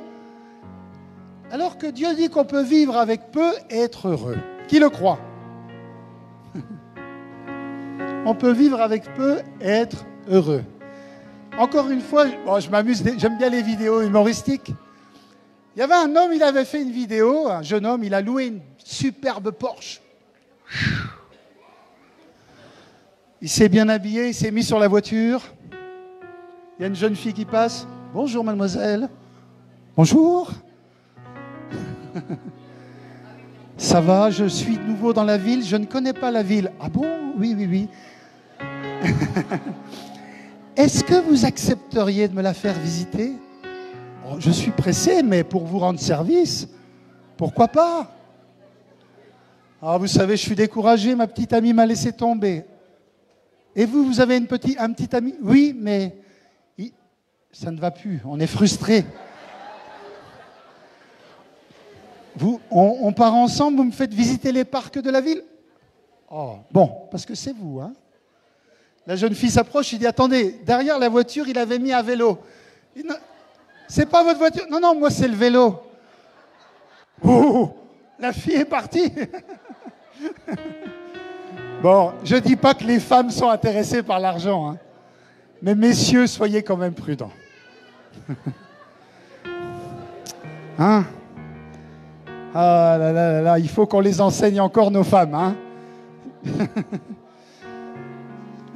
Alors que Dieu dit qu'on peut vivre avec peu et être heureux. Qui le croit? On peut vivre avec peu et être heureux. Encore une fois, je m'amuse, j'aime bien les vidéos humoristiques. Il y avait un homme, il avait fait une vidéo, un jeune homme, il a loué une superbe Porsche. Il s'est bien habillé, il s'est mis sur la voiture. Il y a une jeune fille qui passe. Bonjour mademoiselle. Bonjour. Ça va, je suis nouveau dans la ville, je ne connais pas la ville. Ah bon? Oui, oui, oui. Est-ce que vous accepteriez de me la faire visiter? Oh, je suis pressé, mais pour vous rendre service, pourquoi pas? Ah, vous savez, je suis découragé, ma petite amie m'a laissé tomber. Et vous, vous avez un petit ami? Oui, mais ça ne va plus, on est frustré. On part ensemble, vous me faites visiter les parcs de la ville? Oh, bon, parce que c'est vous, hein. La jeune fille s'approche, il dit, attendez, derrière la voiture, il avait mis un vélo. C'est pas votre voiture? Non, non, moi c'est le vélo. Oh, la fille est partie. Bon, je dis pas que les femmes sont intéressées par l'argent, hein. Mais messieurs, soyez quand même prudents. Hein? Ah là là là là, il faut qu'on les enseigne encore, nos femmes, hein.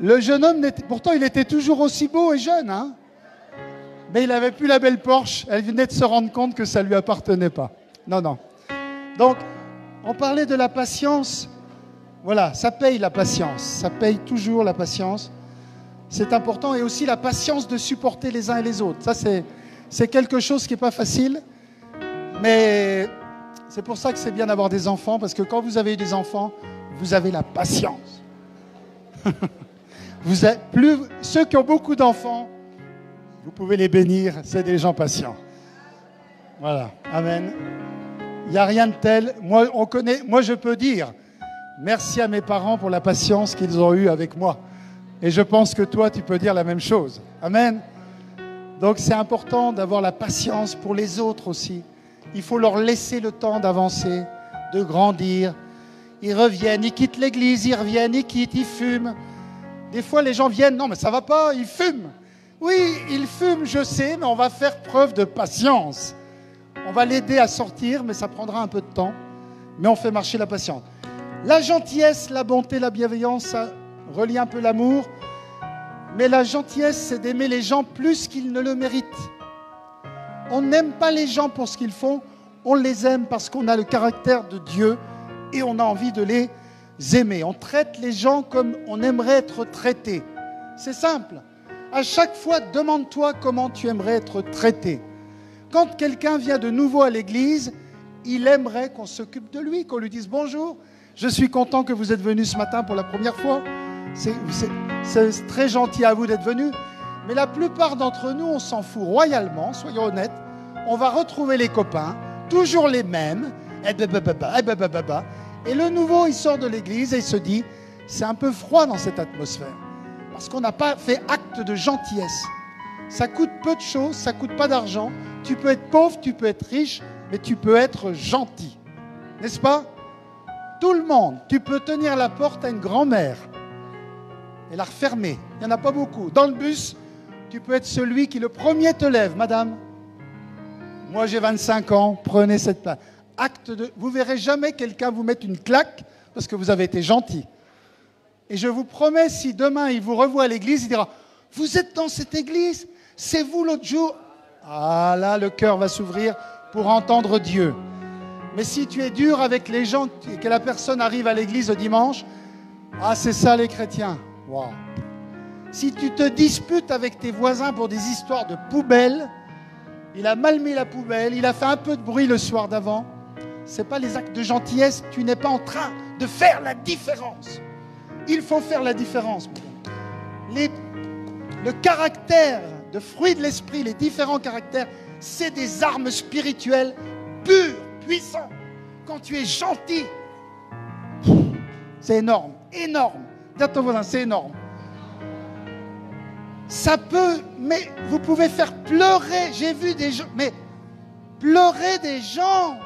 Le jeune homme, pourtant il était toujours aussi beau et jeune, hein. Mais il n'avait plus la belle Porsche, elle venait de se rendre compte que ça ne lui appartenait pas. Non, non. Donc, on parlait de la patience. Voilà, ça paye la patience, ça paye toujours la patience. C'est important, et aussi la patience de supporter les uns et les autres. Ça, c'est quelque chose qui n'est pas facile, mais c'est pour ça que c'est bien d'avoir des enfants, parce que quand vous avez des enfants, vous avez la patience. Ceux qui ont beaucoup d'enfants, vous pouvez les bénir, c'est des gens patients. Voilà, amen. Il n'y a rien de tel. Moi, je peux dire merci à mes parents pour la patience qu'ils ont eue avec moi. Et je pense que toi, tu peux dire la même chose. Amen. Donc c'est important d'avoir la patience pour les autres aussi. Il faut leur laisser le temps d'avancer, de grandir. Ils reviennent, ils quittent l'église, ils reviennent, ils quittent, ils fument. Des fois, les gens viennent, non mais ça va pas, ils fument. Oui, ils fument, je sais, mais on va faire preuve de patience. On va l'aider à sortir, mais ça prendra un peu de temps. Mais on fait marcher la patience. La gentillesse, la bonté, la bienveillance, ça relie un peu l'amour. Mais la gentillesse, c'est d'aimer les gens plus qu'ils ne le méritent. On n'aime pas les gens pour ce qu'ils font, on les aime parce qu'on a le caractère de Dieu et on a envie de les aimer. On traite les gens comme on aimerait être traité. C'est simple. À chaque fois, demande-toi comment tu aimerais être traité. Quand quelqu'un vient de nouveau à l'église, il aimerait qu'on s'occupe de lui, qu'on lui dise bonjour. Je suis content que vous êtes venu ce matin pour la première fois. C'est très gentil à vous d'être venu. Mais la plupart d'entre nous, on s'en fout royalement, soyons honnêtes. On va retrouver les copains, toujours les mêmes. Et le nouveau, il sort de l'église et il se dit, c'est un peu froid dans cette atmosphère. Parce qu'on n'a pas fait acte de gentillesse. Ça coûte peu de choses, ça coûte pas d'argent. Tu peux être pauvre, tu peux être riche, mais tu peux être gentil. N'est-ce pas? Tout le monde. Tu peux tenir la porte à une grand-mère et la refermer. Il n'y en a pas beaucoup. Dans le bus, tu peux être celui qui le premier te lève. Madame, moi j'ai 25 ans, prenez cette place. Acte de... Vous verrez jamais quelqu'un vous mettre une claque parce que vous avez été gentil. Et je vous promets, si demain il vous revoit à l'église, il dira, vous êtes dans cette église? C'est vous l'autre jour? Ah là, le cœur va s'ouvrir pour entendre Dieu. Mais si tu es dur avec les gens, que la personne arrive à l'église le dimanche, ah c'est ça les chrétiens. Wow. Si tu te disputes avec tes voisins pour des histoires de poubelle, il a mal mis la poubelle, il a fait un peu de bruit le soir d'avant, ce n'est pas les actes de gentillesse, tu n'es pas en train de faire la différence. Il faut faire la différence. Le caractère de fruit de l'esprit, les différents caractères, c'est des armes spirituelles pures, puissantes. Quand tu es gentil, c'est énorme, énorme. Dis à ton voisin, c'est énorme. Ça peut, mais vous pouvez faire pleurer. J'ai vu des gens, mais pleurer des gens.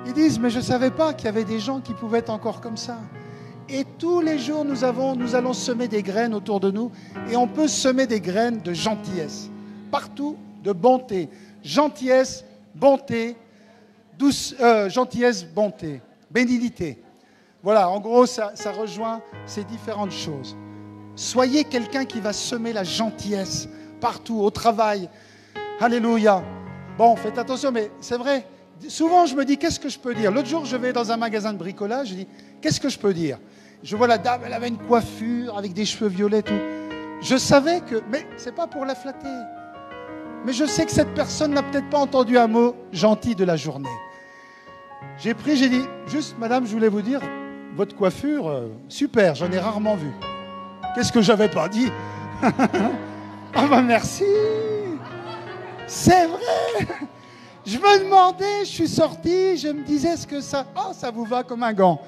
Ils disent, mais je ne savais pas qu'il y avait des gens qui pouvaient être encore comme ça. Et tous les jours, nous allons semer des graines autour de nous. Et on peut semer des graines de gentillesse. Partout, de bonté. Gentillesse, bonté, gentillesse, bonté, bénignité. Voilà, en gros, ça rejoint ces différentes choses. Soyez quelqu'un qui va semer la gentillesse partout, au travail. Alléluia. Bon, faites attention, mais c'est vrai. Souvent, je me dis, qu'est-ce que je peux dire? L'autre jour, je vais dans un magasin de bricolage, je dis, qu'est-ce que je peux dire? Je vois la dame, elle avait une coiffure avec des cheveux violets, tout. Je savais que, mais c'est pas pour la flatter. Mais je sais que cette personne n'a peut-être pas entendu un mot gentil de la journée. J'ai dit, juste, madame, je voulais vous dire, votre coiffure, super, j'en ai rarement vu. Qu'est-ce que j'avais pas dit? Ah ben merci. C'est vrai. Je me demandais, je suis sorti, je me disais, est-ce que ça... Oh, ça vous va comme un gant.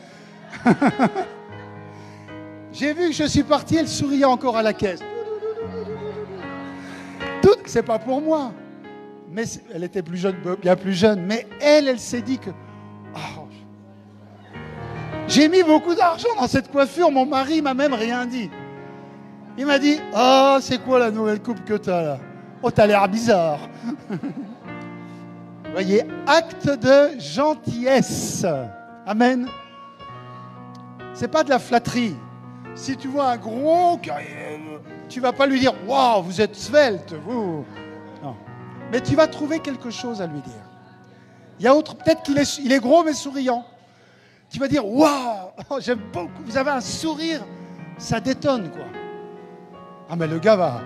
J'ai vu que je suis parti, elle souriait encore à la caisse. Tout, c'est pas pour moi. Mais elle était plus jeune, bien plus jeune. Mais elle s'est dit que... Oh, j'ai mis beaucoup d'argent dans cette coiffure, mon mari m'a même rien dit. Il m'a dit, oh, c'est quoi la nouvelle coupe que t'as là? Oh, t'as l'air bizarre. Vous voyez, acte de gentillesse. Amen. C'est pas de la flatterie. Si tu vois un gros, tu vas pas lui dire, waouh, vous êtes svelte, vous. Non. Mais tu vas trouver quelque chose à lui dire. Il y a autre, peut-être qu'il est gros mais souriant. Tu vas dire, waouh, j'aime beaucoup, vous avez un sourire, ça détonne quoi. Ah mais le gars va.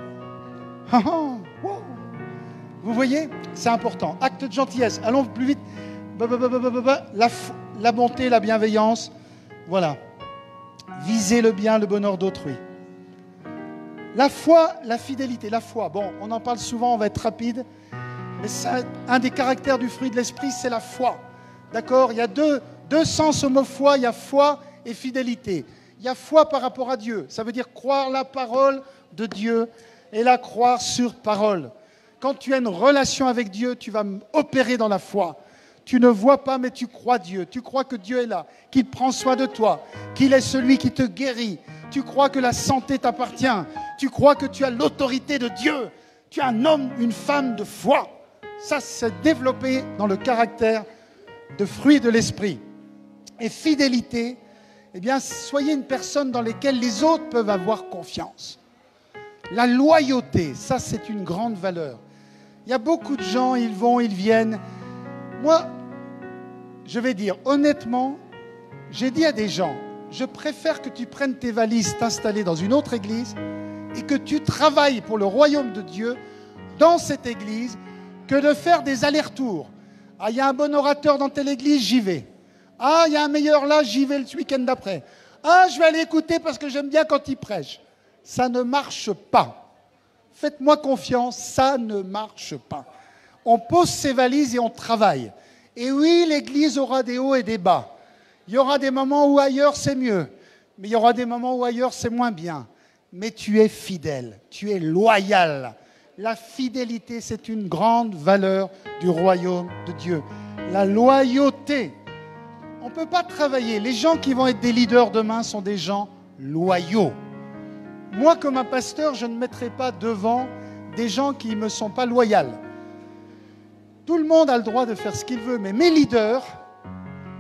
Vous voyez, c'est important. Acte de gentillesse. Allons plus vite. La bonté, la bienveillance. Voilà. Viser le bien, le bonheur d'autrui. La foi, la fidélité. La foi, bon, on en parle souvent, on va être rapide. Mais ça, un des caractères du fruit de l'esprit, c'est la foi. D'accord? Il y a deux sens au mot foi. Il y a foi et fidélité. Il y a foi par rapport à Dieu. Ça veut dire croire la parole de Dieu et la croire sur parole. Quand tu as une relation avec Dieu, tu vas opérer dans la foi. Tu ne vois pas, mais tu crois Dieu. Tu crois que Dieu est là, qu'il prend soin de toi, qu'il est celui qui te guérit. Tu crois que la santé t'appartient. Tu crois que tu as l'autorité de Dieu. Tu es un homme, une femme de foi. Ça, c'est développé dans le caractère de fruit de l'esprit. Et fidélité, eh bien, soyez une personne dans laquelle les autres peuvent avoir confiance. La loyauté, ça, c'est une grande valeur. Il y a beaucoup de gens, ils vont, ils viennent. Moi, je vais dire, honnêtement, j'ai dit à des gens, je préfère que tu prennes tes valises, t'installer dans une autre église et que tu travailles pour le royaume de Dieu dans cette église que de faire des allers-retours. Ah, il y a un bon orateur dans telle église, j'y vais. Ah, il y a un meilleur là, j'y vais le week-end d'après. Ah, je vais aller écouter parce que j'aime bien quand il prêche. Ça ne marche pas. Faites-moi confiance, ça ne marche pas. On pose ses valises et on travaille. Et oui, l'église aura des hauts et des bas. Il y aura des moments où ailleurs c'est mieux, mais il y aura des moments où ailleurs c'est moins bien. Mais tu es fidèle, tu es loyal. La fidélité, c'est une grande valeur du royaume de Dieu. La loyauté. On ne peut pas travailler. Les gens qui vont être des leaders demain sont des gens loyaux. Moi, comme un pasteur, je ne mettrai pas devant des gens qui ne me sont pas loyaux. Tout le monde a le droit de faire ce qu'il veut, mais mes leaders,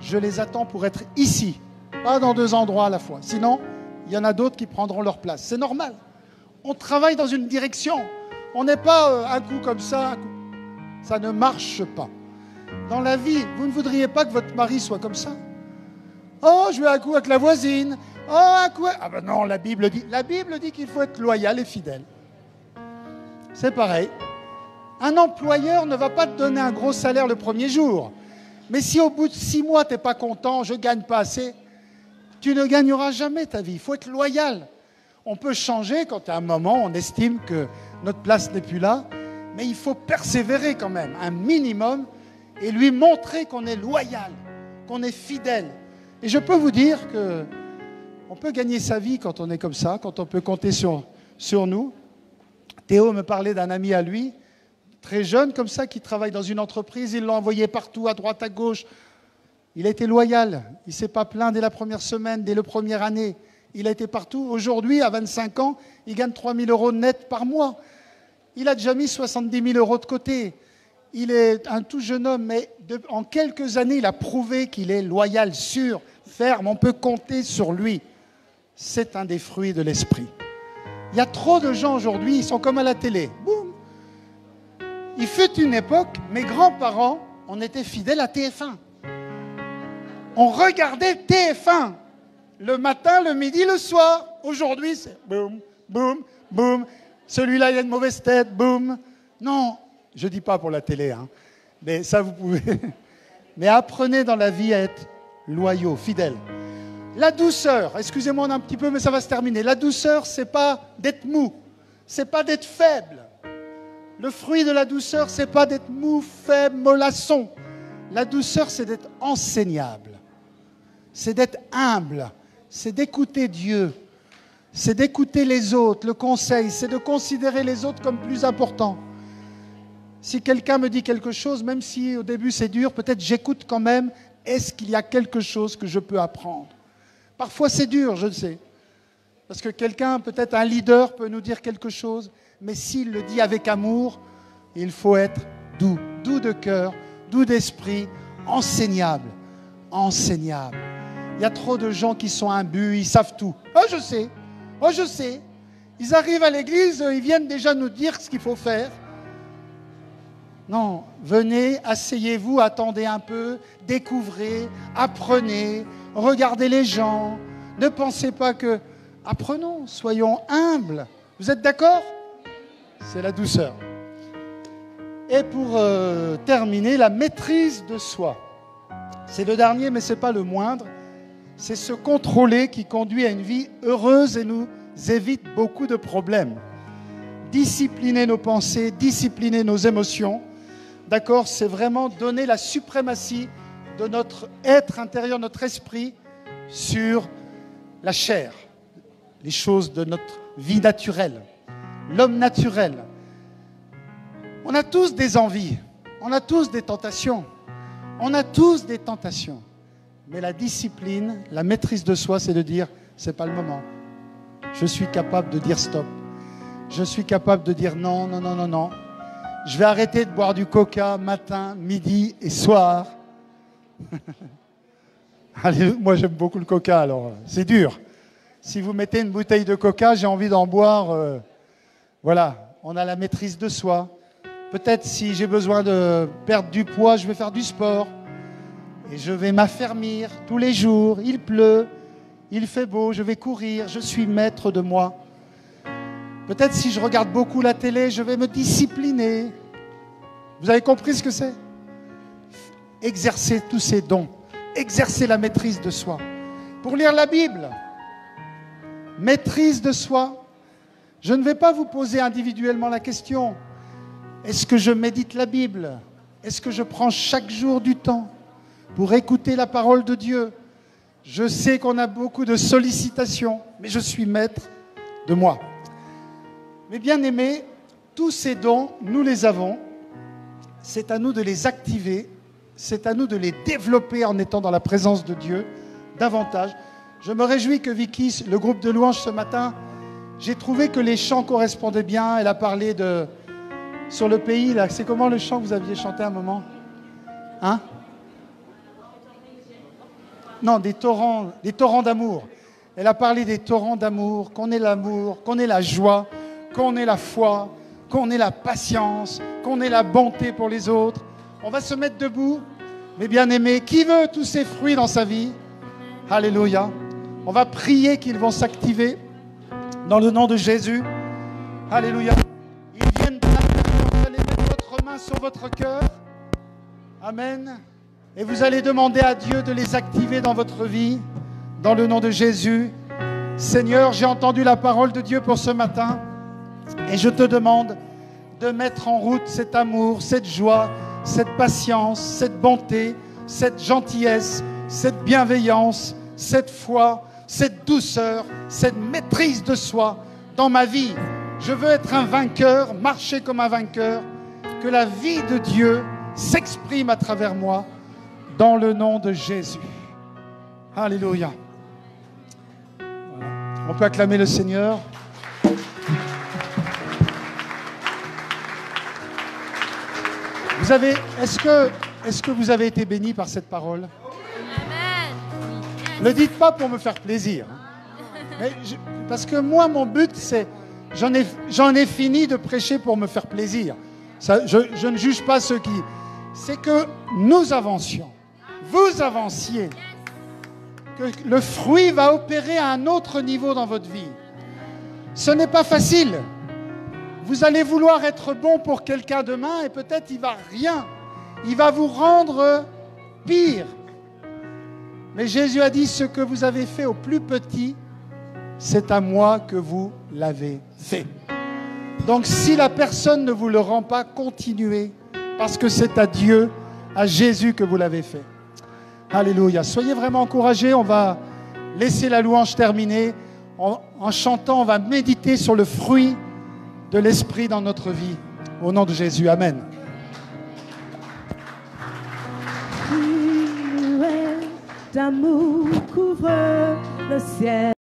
je les attends pour être ici, pas dans 2 endroits à la fois. Sinon, il y en a d'autres qui prendront leur place. C'est normal. On travaille dans une direction. On n'est pas un coup comme ça, un coup. Ça ne marche pas. Dans la vie, vous ne voudriez pas que votre mari soit comme ça? Oh, je vais un coup avec la voisine. Oh, un coup... Ah ben non, la Bible dit qu'il faut être loyal et fidèle. C'est pareil. Un employeur ne va pas te donner un gros salaire le premier jour. Mais si au bout de 6 mois, tu n'es pas content, je ne gagne pas assez, tu ne gagneras jamais ta vie. Il faut être loyal. On peut changer quand à un moment, on estime que notre place n'est plus là, mais il faut persévérer quand même, un minimum, et lui montrer qu'on est loyal, qu'on est fidèle. Et je peux vous dire qu'on peut gagner sa vie quand on est comme ça, quand on peut compter sur nous. Théo me parlait d'un ami à lui, très jeune comme ça, qui travaille dans une entreprise, il l'a envoyé partout, à droite, à gauche. Il a été loyal, il ne s'est pas plaint dès la première semaine, dès la première année. Il a été partout. Aujourd'hui, à 25 ans, il gagne 3 000 € net par mois. Il a déjà mis 70 000 € de côté. Il est un tout jeune homme, mais en quelques années, il a prouvé qu'il est loyal, sûr, ferme. On peut compter sur lui. C'est un des fruits de l'esprit. Il y a trop de gens aujourd'hui, ils sont comme à la télé. Boum. Il fut une époque, mes grands-parents, on était fidèles à TF1. On regardait TF1 le matin, le midi, le soir. Aujourd'hui, c'est boum, boum, boum. Celui-là, il a une mauvaise tête, boum. Non, je ne dis pas pour la télé, hein. Mais ça, vous pouvez. Mais apprenez dans la vie à être loyaux, fidèles. La douceur, excusez-moi un petit peu, mais ça va se terminer. La douceur, ce n'est pas d'être mou, ce n'est pas d'être faible. Le fruit de la douceur, ce n'est pas d'être mou, faible, mollasson. La douceur, c'est d'être enseignable. C'est d'être humble. C'est d'écouter Dieu. C'est d'écouter les autres, le conseil. C'est de considérer les autres comme plus importants. Si quelqu'un me dit quelque chose, même si au début c'est dur, peut-être j'écoute quand même. Est-ce qu'il y a quelque chose que je peux apprendre? Parfois c'est dur, je le sais. Parce que quelqu'un, peut-être un leader, peut nous dire quelque chose. Mais s'il le dit avec amour, il faut être doux. Doux de cœur, doux d'esprit, enseignable. Enseignable. Il y a trop de gens qui sont imbus, ils savent tout. Oh, je sais. Oh, je sais. Ils arrivent à l'église, ils viennent déjà nous dire ce qu'il faut faire. Non, venez, asseyez-vous, attendez un peu, découvrez, apprenez, regardez les gens. Ne pensez pas que... Apprenons, soyons humbles. Vous êtes d'accord? C'est la douceur. Et pour terminer, la maîtrise de soi. C'est le dernier, mais ce n'est pas le moindre. C'est se contrôler qui conduit à une vie heureuse et nous évite beaucoup de problèmes. Discipliner nos pensées, discipliner nos émotions. D'accord? C'est vraiment donner la suprématie de notre être intérieur, notre esprit, sur la chair, les choses de notre vie naturelle, l'homme naturel. On a tous des envies, on a tous des tentations, on a tous des tentations. Mais la discipline, la maîtrise de soi, c'est de dire, c'est pas le moment. Je suis capable de dire stop. Je suis capable de dire non, non, non, non, non. Je vais arrêter de boire du coca matin, midi et soir. Allez, moi, j'aime beaucoup le coca, alors c'est dur. Si vous mettez une bouteille de coca, j'ai envie d'en boire. Voilà, on a la maîtrise de soi. Peut-être si j'ai besoin de perdre du poids, je vais faire du sport. Et je vais m'affermir tous les jours. Il pleut, il fait beau, je vais courir, je suis maître de moi. Peut-être si je regarde beaucoup la télé, je vais me discipliner. Vous avez compris ce que c'est? Exercer tous ces dons, exercer la maîtrise de soi. Pour lire la Bible, maîtrise de soi. Je ne vais pas vous poser individuellement la question. Est-ce que je médite la Bible? Est-ce que je prends chaque jour du temps pour écouter la parole de Dieu? Je sais qu'on a beaucoup de sollicitations, mais je suis maître de moi. Mes bien-aimés, tous ces dons, nous les avons. C'est à nous de les activer. C'est à nous de les développer en étant dans la présence de Dieu davantage. Je me réjouis que Vicky, le groupe de louanges ce matin, j'ai trouvé que les chants correspondaient bien. Elle a parlé de sur le pays. Là, c'est comment le chant que vous aviez chanté à un moment? Hein? Non, des torrents d'amour. Elle a parlé des torrents d'amour, qu'on ait l'amour, qu'on ait la joie, qu'on ait la foi, qu'on ait la patience, qu'on ait la bonté pour les autres. On va se mettre debout, mes bien-aimés. Qui veut tous ces fruits dans sa vie? Alléluia. On va prier qu'ils vont s'activer dans le nom de Jésus. Alléluia. Ils viennent de l'intérieur. Vous allez mettre votre main sur votre cœur. Amen. Et vous allez demander à Dieu de les activer dans votre vie, dans le nom de Jésus. Seigneur, j'ai entendu la parole de Dieu pour ce matin et je te demande de mettre en route cet amour, cette joie, cette patience, cette bonté, cette gentillesse, cette bienveillance, cette foi, cette douceur, cette maîtrise de soi dans ma vie. Je veux être un vainqueur, marcher comme un vainqueur, que la vie de Dieu s'exprime à travers moi. Dans le nom de Jésus. Alléluia. Voilà. On peut acclamer le Seigneur. Est-ce que vous avez été bénis par cette parole? Amen. Ne le dites pas pour me faire plaisir. Mais parce que moi, mon but, c'est... J'en ai fini de prêcher pour me faire plaisir. Je ne juge pas ceux qui... C'est que nous avancions. Vous avanciez, que le fruit va opérer à un autre niveau dans votre vie. Ce n'est pas facile. Vous allez vouloir être bon pour quelqu'un demain et peut-être il ne va rien. Il va vous rendre pire. Mais Jésus a dit, ce que vous avez fait au plus petit, c'est à moi que vous l'avez fait. Donc si la personne ne vous le rend pas, continuez, parce que c'est à Dieu, à Jésus que vous l'avez fait. Alléluia. Soyez vraiment encouragés. On va laisser la louange terminer. En chantant, on va méditer sur le fruit de l'Esprit dans notre vie. Au nom de Jésus. Amen. D'amour couvre le ciel.